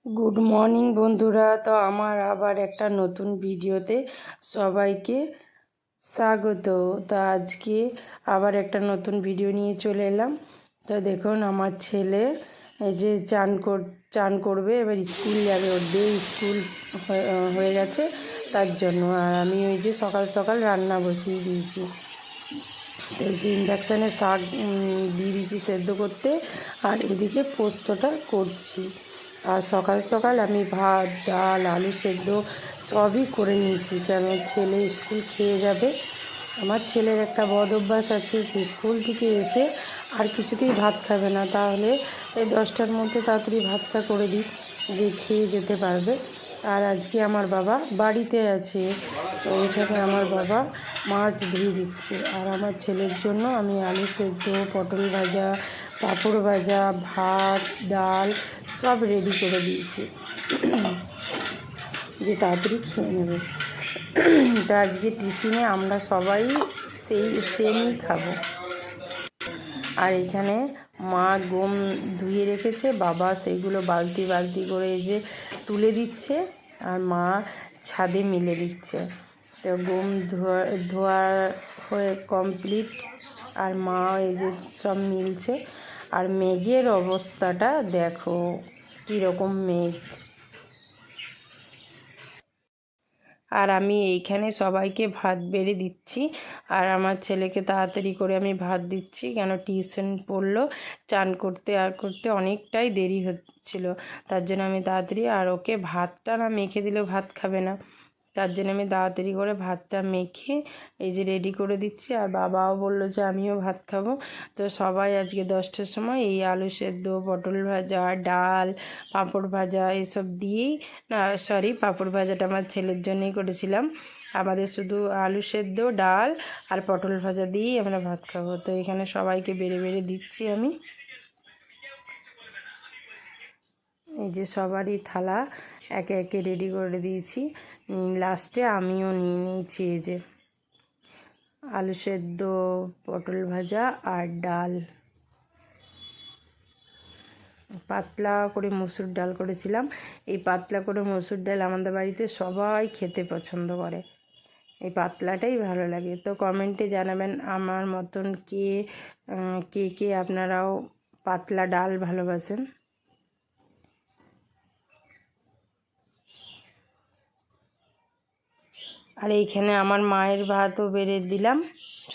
Good morning বন্ধুরা। তো আমার আবার একটা নতুন ভিডিওতে সবাইকে স্বাগত। তো আজকে আবার একটা নতুন ভিডিও নিয়ে চলে এলাম। তো দেখুন আমার ছেলে এই যে চান করবে, এবার স্কুল যাবে, ওর ডে স্কুল হয়ে গেছে তার জন্য। আর আমি ওই যে সকাল সকাল রান্না বসিয়ে দিয়েছি। এই যে ইন্ডাকশানে শাক দিয়ে দিয়েছি সেদ্ধ করতে, আর এদিকে পোস্তটা করছি। আর সকাল সকাল আমি ভাত, ডাল, আলু সেদ্ধ সবই করে নিয়েছি, কেন ছেলে স্কুল খেয়ে যাবে। আমার ছেলের একটা বদ অভ্যাস আছে যে স্কুল থেকে এসে আর কিছুতেই ভাত খাবে না, তাহলে এই 10টার মধ্যে তাড়াতাড়ি ভাতটা করে দিই যে খেয়ে যেতে পারবে। আর আজকে আমার বাবা বাড়িতে আছে, তো এখানে আমার বাবা মাছ ধুয়ে দিচ্ছে। আর আমার ছেলের জন্য আমি আলু সেদ্ধ, পটল ভাজা, পাঁপড় ভাজা, ভাত, ডাল সব রেডি করে দিয়েছি যে তাড়াতাড়ি খেয়ে নেবে। তা আজকে টিফিনে আমরা সবাই সেমই খাবো। আর এখানে মা গম ধুয়ে রেখেছে, বাবা সেইগুলো বালতি বালতি করে এই যে তুলে দিচ্ছে, আর মা ছাদে মিলে দিচ্ছে। তো গম ধোয়া হয়ে কমপ্লিট, আর মা এই যে সব মিলছে। আর মেঘের অবস্থাটা দেখো কীরকম মেঘ। আর আমি এইখানে সবাইকে ভাত বেড়ে দিচ্ছি, আর আমার ছেলেকে তাড়াতাড়ি করে আমি ভাত দিচ্ছি, কেন টিউশন পড়লো, চান করতে আর করতে অনেকটাই দেরি হচ্ছিল, তার জন্য আমি তাড়াতাড়ি। আর ওকে ভাতটা না মেখে দিলেও ভাত খাবে না, তার জন্য আমি তাড়াতাড়ি করে ভাতটা মেখে এই যে রেডি করে দিচ্ছি। আর বাবাও বললো যে আমিও ভাত খাবো। তো সবাই আজকে 10টার সময় এই আলু সেদ্ধ, পটল ভাজা, ডাল, পাঁপড় ভাজা এসব দিয়েই, না সরি, পাঁপড় ভাজাটা আমার ছেলের জন্যই করেছিলাম। আমাদের শুধু আলু সেদ্ধ, ডাল আর পটল ভাজা দিয়েই আমরা ভাত খাবো। তো এখানে সবাইকে বেড়ে বেড়ে দিচ্ছি আমি। এই যে সবারই থালা একে একে রেডি করে দিয়েছি, লাস্টে আমিও নিয়ে নিয়েছি এই যে আলু সেদ্ধ, পটল ভাজা আর ডাল। পাতলা করে মসুর ডাল করেছিলাম। এই পাতলা করে মসুর ডাল আমাদের বাড়িতে সবাই খেতে পছন্দ করে, এই পাতলাটাই ভালো লাগে। তো কমেন্টে জানাবেন আমার মতন কে কে কে আপনারাও পাতলা ডাল ভালোবাসেন। আর এইখানে আমার মায়ের ভাতও বেড়ে দিলাম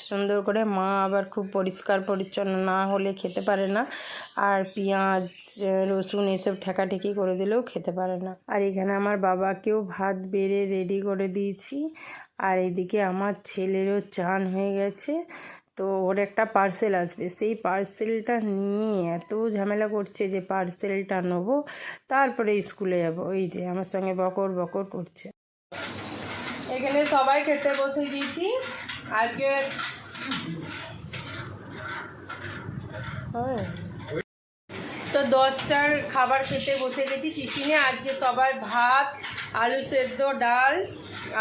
সুন্দর করে। মা আবার খুব পরিষ্কার পরিচ্ছন্ন না হলে খেতে পারে না, আর পেঁয়াজ রসুন এসব ঠেকাঠেকি করে দিলেও খেতে পারে না। আর এখানে আমার বাবাকেও ভাত বেড়ে রেডি করে দিয়েছি। আর এদিকে আমার ছেলেরও চান হয়ে গেছে, তো ওর একটা পার্সেল আসবে, সেই পার্সেলটা নিয়ে এত ঝামেলা করছে যে পার্সেলটা নেবো তারপরে স্কুলে যাবো। এই যে আমার সঙ্গে বকর বকর করছে। এখানে সবাই খেতে বসে দিয়েছি আজকে। তো 10টার খাবার খেতে বসে গেছি টিফিনে। আজকে সবাই ভাত, আলু সেদ্ধ, ডাল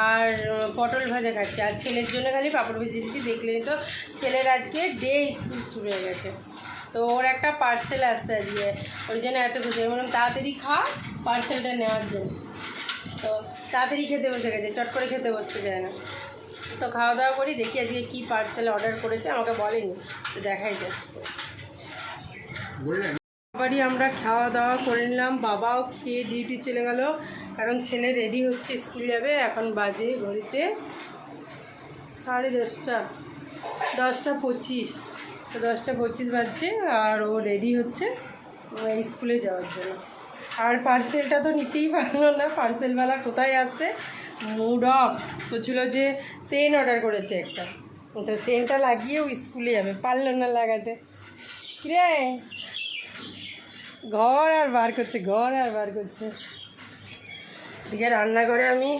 আর পটল ভাজা খাচ্ছে। আর ছেলের জন্য খালি পাঁপড় ভেজে দিয়েছি। দেখলেনি তো ছেলের আজকে ডে স্কুল শুরু হয়ে গেছে, তো ওর একটা পার্সেল আসছে আজকে, ওই জন্য এত খুশি। আমি বললাম তাড়াতাড়ি খা পার্সেলটা নেওয়ার জন্য। তো তাড়াতাড়ি খেতে বসে গেছে, চট করে খেতে বসতে যায় না। তো খাওয়া দাওয়া করি, দেখি আজকে কী পার্সেল অর্ডার করেছে, আমাকে বলেনি, তো দেখাই যাচ্ছে। বাড়ি আমরা খাওয়া দাওয়া করে নিলাম, বাবাও খেয়ে ডিউটি চলে গেল, কারণ ছেলে রেডি হচ্ছে স্কুল যাবে। এখন বাজে ঘড়িতে 10:30, 10:25। তো 10:25 বাজছে, আর ও রেডি হচ্ছে স্কুলে যাওয়ার জন্য। আর পার্সেলটা তো নিতেই পারলো না, পার্সেলওয়ালা কোথায় আসছে, মুড অফ বলছিল যে সেন অর্ডার করেছে একটা, তো সেনটা লাগিয়েও স্কুলে যাবে, পারলো না লাগাতে। কিরে ঘর আর বার করছে। এদিকে রান্নাঘরে আমি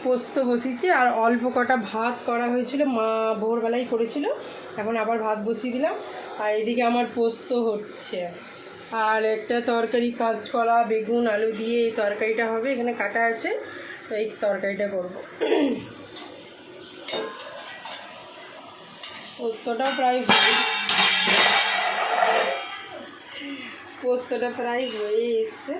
পোস্ত বসিয়েছি, আর অল্প কটা ভাত করা হয়েছিল, মা ভোরবেলাই করেছিল, এখন আবার ভাত বসিয়ে দিলাম। আর এদিকে আমার পোস্ত হচ্ছে, আর একটা তরকারি কাঁচকলা বেগুন আলু দিয়ে এই তরকারিটা হবে, এখানে কাটা আছে, তো এই তরকারিটা করব। পোস্তটা প্রায় হয়ে এসছে।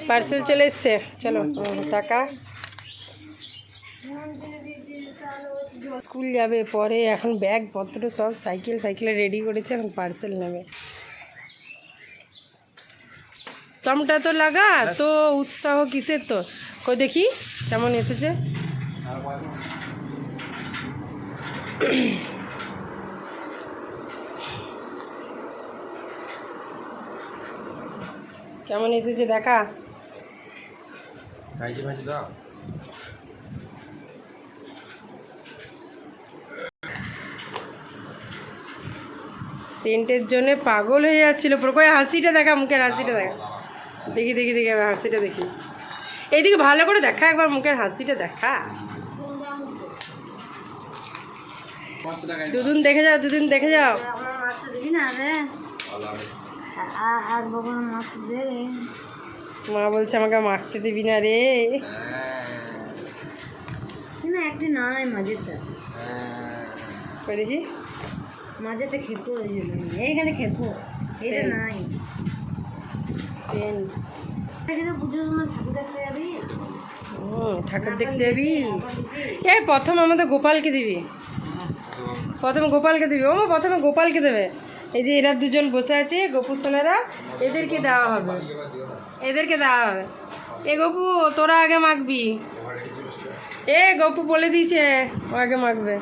পার্সেল চলে এসছে, চলো টাকা। স্কুল যাবে পরে, এখন ব্যাগপত্র সব সাইকেলে রেডি করেছে, এখন পার্সেল নেবে। দমটা তো লাগা, তো উৎসাহ কিসের তো, কই দেখি কেমন এসেছে। কেমন এসেছে দেখা। সেন্টের জন্য পাগল হয়ে যাচ্ছিল প্রকয়। হাসিটা দেখা, মুখের হাসিটা দেখা, দেখি দেখি দেখি হাসিটা দেখি, এইদিকে ভালো করে দেখা, একবার মুখের হাসিটা দেখা। দুদিন দেখে যাও, দুদিন দেখে যাও। মা বলছে আমাকে মাখতে দিবি না রে। একটি নয় মাঝেরটা, দেখি মাঝেরটা খেপো, এইখানে খেপো, এটা নাই। পুজোর সময় ঠাকুর দেখতে যাবি? ঠাকুর দেখতে যাবি? এই প্রথম আমাদের গোপালকে দিবি, প্রথমে গোপালকে দিবি। ও প্রথমে গোপালকে দেবে। এই যে এরা দুজন বসে আছে গোপু সোনারা, এদেরকে দেওয়া হবে, এদেরকে দেওয়া হবে। এ গোপু তোরা আগে মাখবি, এ গোপু বলে দিয়েছে ও আগে মাখবে।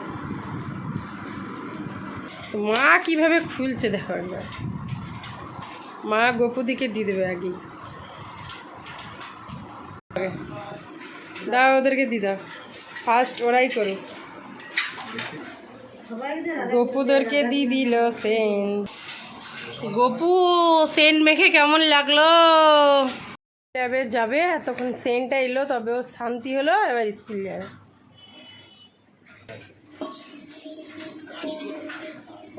মা কিভাবে খুলছে দেখো একবার, মা গোপু দিকে দিয়ে দেবে আগে। দাও ওদেরকে দিয়ে দাও, ফার্স্ট ওরাই করুক। গোপুদেরকে দিয়ে দিল সেন্ট। গোপু সেন্ট মেখে কেমন লাগলো? এবার যাবে, তখন সেন্টটা এলো তবে ও শান্তি হলো, এবার স্কুল যাবে।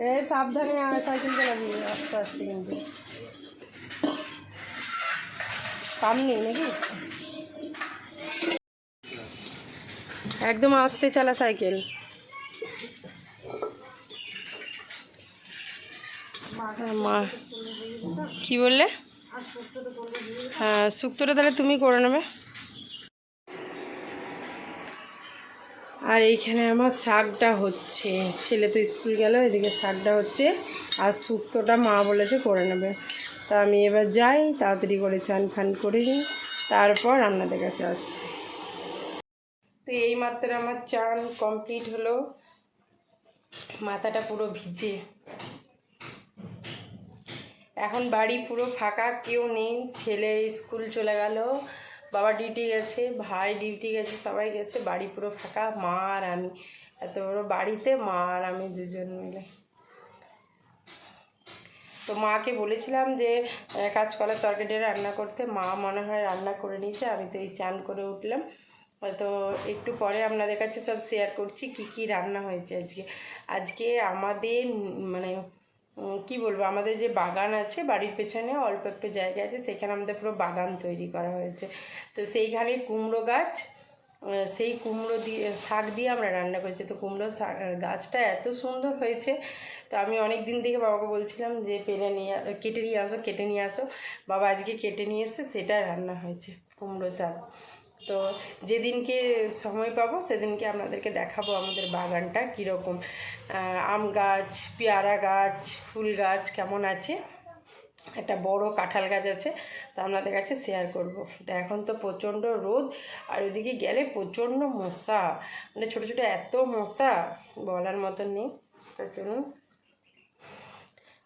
এই সাবধানে সাইকেল চালাবি, আস্তে আস্তে, কিন্তু পাম নেই নাকি, একদম আস্তে চালা সাইকেল। মা কি বললে? হ্যাঁ শুক্তোটা তাহলে তুমি করে নেবে। আর এইখানে আমার শাকটা হচ্ছে, ছেলে তো স্কুল গেল, এদিকে শাকটা হচ্ছে, আর শুক্তোটা মা বলেছে করে নেবে। তা আমি এবার যাই, তাড়াতাড়ি করে চান ফান করে নিই, তারপর আপনাদের কাছে আসছি। তো এইমাত্র আমার চান কমপ্লিট হলো, মাথাটা পুরো ভিজে। এখন বাড়ি পুরো ফাঁকা, কেউ নেই, ছেলে স্কুল চলে গেল, বাবা ডিউটি গেছে, ভাই ডিউটি গেছে, সবাই গেছে, বাড়ি পুরো ফাঁকা। মা আর আমি, এত বড় বাড়িতে মা আর আমি দুজন মিলে। তো মাকে বলেছিলাম যে কাঁচকলার তরকারিটা রান্না করতে, মা মনে হয় রান্না করে নিয়েছে। আমি তো এই চান করে উঠলাম, তো একটু পরে আপনাদের কাছে সব শেয়ার করছি কি কি রান্না হয়েছে আজকে। আজকে আমাদের মানে কি বলবো, আমাদের যে বাগান আছে বাড়ির পেছনে অল্প একটু জায়গা আছে, সেখানে আমাদের পুরো বাগান তৈরি করা হয়েছে। তো সেইখানে কুমড়ো গাছ, সেই কুমড়ো দিয়ে শাক দিয়ে আমরা রান্না করেছি। তো কুমড়ো গাছটা এত সুন্দর হয়েছে, তো আমি অনেক দিন থেকে বাবাকে বলছিলাম যে কেটে নিয়ে আসো। বাবা আজকে কেটে নিয়ে এসছে, সেটা রান্না হয়েছে কুমড়ো শাক। তো যেদিনকে সময় পাবো সেদিনকে আপনাদেরকে দেখাবো আমাদের বাগানটা কীরকম, আম গাছ, পেয়ারা গাছ, ফুল গাছ কেমন আছে, একটা বড় কাঁঠাল গাছ আছে, তো আপনাদের কাছে শেয়ার করব। তো এখন তো প্রচণ্ড রোদ, আর ওইদিকে গেলে প্রচণ্ড মশা, মানে ছোটো ছোটো এত মশা বলার মতন নেই। তো চলুন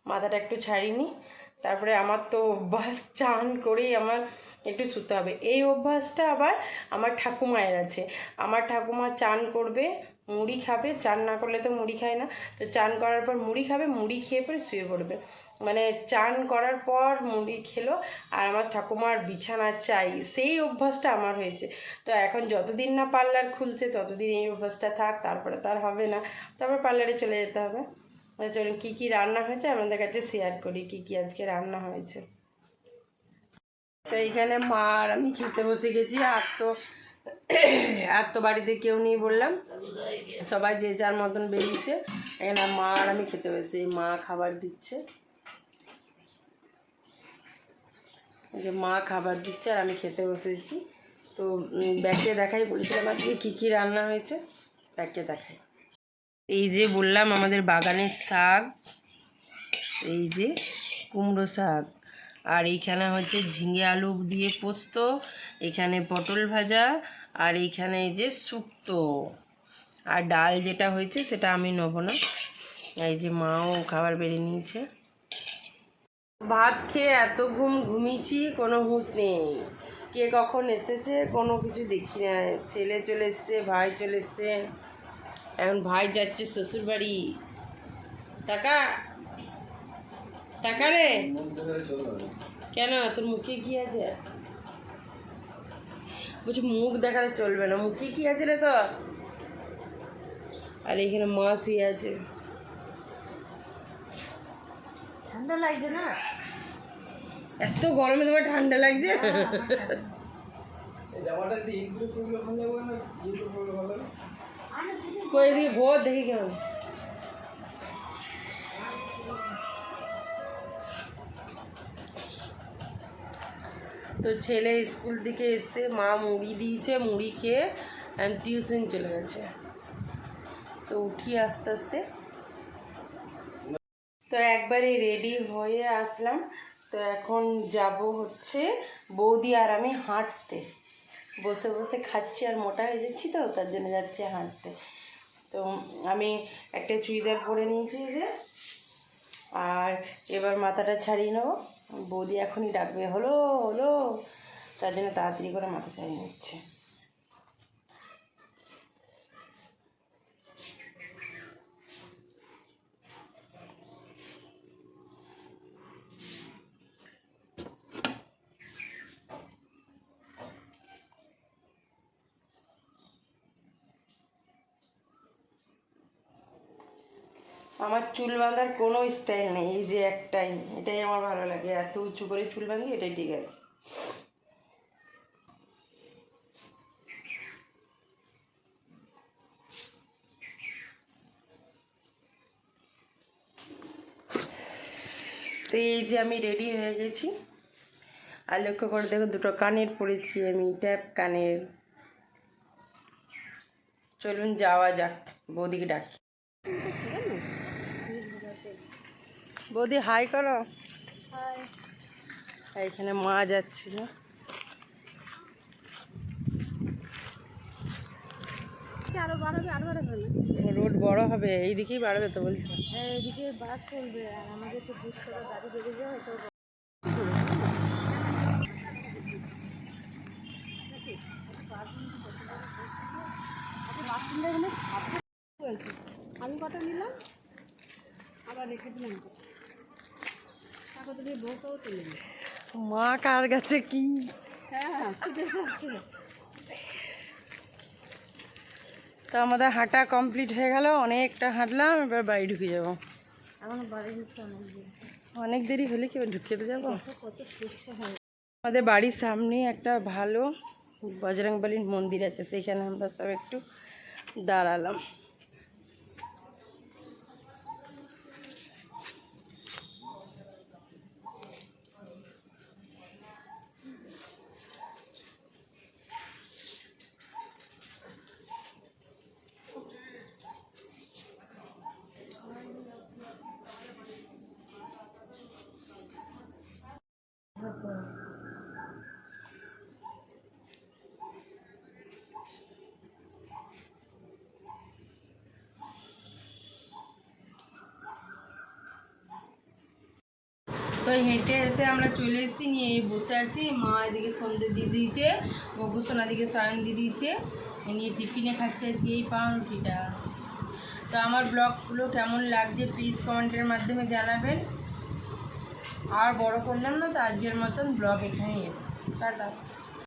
মাথাটা একটু ছাড়িনি, তারপরে আমার তো অভ্যাস চান করেই আমার একটু শুতে হবে। এই অভ্যাসটা আবার আমার ঠাকুমায়ের আছে। আমার ঠাকুমা চান করবে, মুড়ি খাবে, চান না করলে তো মুড়ি খায় না, তো চান করার পর মুড়ি খাবে, মুড়ি খেয়ে পরে শুয়ে পড়বে। মানে চান করার পর মুড়ি খেলো, আর আমার ঠাকুমার বিছানা চাই, সেই অভ্যাসটা আমার হয়েছে। তো এখন যতদিন না পার্লার খুলছে ততদিন এই অভ্যাসটা থাক, তারপরে তার হবে না, তারপর পার্লারে চলে যেতে হবে। চলুন কী কী রান্না হয়েছে আপনাদের কাছে শেয়ার করি, কী কী আজকে রান্না হয়েছে। তো এইখানে মা আর আমি খেতে বসে গেছি, আর তো বাড়িতে কেউ নেই বললাম, সবাই যে যার মতন বেরিয়েছে। এখানে মা আর আমি খেতে বসেছি, মা খাবার দিচ্ছে। যে মা খাবার দিচ্ছে আর আমি খেতে বসেছি। তো ব্যাগকে দেখাই, বলেছিলাম আজকে কী কী রান্না হয়েছে, ব্যাগকে দেখাই। এই যে বললাম আমাদের বাগানের শাক, এই যে কুমড়ো শাক, আর এইখানে হচ্ছে ঝিঙে আলু দিয়ে পোস্ত, এখানে পটল ভাজা, আর এইখানে এই যে শুক্তো, আর ডাল যেটা হয়েছে সেটা আমি নেবো না। এই যে মাও খাবার বেড়ে নিয়েছে। ভাত খেয়ে এত ঘুমিয়েছি, কোনো হুঁশ নেই। কে কখন এসেছে কোনো কিছু দেখি না। ছেলে চলে এসছে, ভাই চলে এসছে, এখন ভাই যাচ্ছে শ্বশুর বাড়ি। টাকা টাকা রে, কেন তোর মুখে কি আছে? বলছি মুখ দেখালে চলবে না, মুখে কি আছে রে তোর? আর এখানে মা শুয়ে আছে। ঠান্ডা লাগছে না? এত গরমে তোমার ঠান্ডা লাগছে? কই দিকে ঘোর দেখি কেমন। তো ছেলে স্কুল থেকে এসে মা মুড়ি দিয়েছে, মুড়ি খেয়ে টিউশন চলে গেছে। তো উঠি আস্তে আস্তে। তো একবারে রেডি হয়ে আসলাম। তো এখন যাব হচ্ছে বৌদি আর আমি হাঁটতে। বসে বসে খাচ্ছি আর মোটা হয়ে যাচ্ছি, তো তার জন্য যাচ্ছি হাঁটতে। তো আমি একটা চুড়িদার পরে নিয়েছি যে, আর এবার মাথাটা ছাড়িয়ে নেবো। বৌদি এখনই ডাকবে, হলো হলো, তার জন্য তাড়াতাড়ি করে মাথা ছাড়িয়ে নিচ্ছে। আমার চুল বাঁধার কোনো স্টাইল নেই, এই যে একটাই, এটাই আমার ভালো লাগে, এত উঁচু করে চুল বাঁধি, এটাই ঠিক আছে। তো এই যে আমি রেডি হয়ে গেছি, আর লক্ষ্য করে দেখো দুটো কানের পরেছি আমি, ট্যাপ কানের। চলুন যাওয়া যাক, বৌদিকে ডাকি। বৌদি হাই করো। এখানে মা যাচ্ছে না, আরো বাড়াবে, আরো বাড়াবে না, রোড বড় হবে, এইদিকেই বাড়বে তো বলছি। এইদিকে বাস চলবে আর আমাদের তো 20 টাকা গাড়ি বেড়ে যায়। তো আমি কত নিলাম, আবার রেখে দিলাম, টাকা দিয়ে বউটাও তুলে নিই। মা কার কাছে কি? হ্যাঁ খুঁজে পাচ্ছে। তো আমাদের হাঁটা কমপ্লিট হয়ে গেল, অনেকটা হাঁটলাম, এবার বাড়ি ঢুকে যাবো। এখন বাড়ি ঢুকতে অনেক দেরি, অনেক দেরি হলে কি ঢুকে তো যাবো। কত সর্ষে হয়। আমাদের বাড়ির সামনে একটা ভালো বজরংবলীর মন্দির আছে, সেখানে আমরা সব একটু দাঁড়ালাম। তো হেঁটে এসে আমরা চলে এসেছি, নিয়ে এই বসে আছি। মা এদিকে সন্ধ্যে দিয়ে দিয়েছে, গোপুসোনা দিকে সারান দিয়ে দিয়েছে, নিয়ে টিফিনে খাচ্ছে আজকে এই পাউরুটিটা। তো আমার ব্লগগুলো কেমন লাগছে প্লিজ কমেন্টের মাধ্যমে জানাবেন। আর বড় করলাম না, তো আজকের মতন ব্লগ এখানেই টাটা।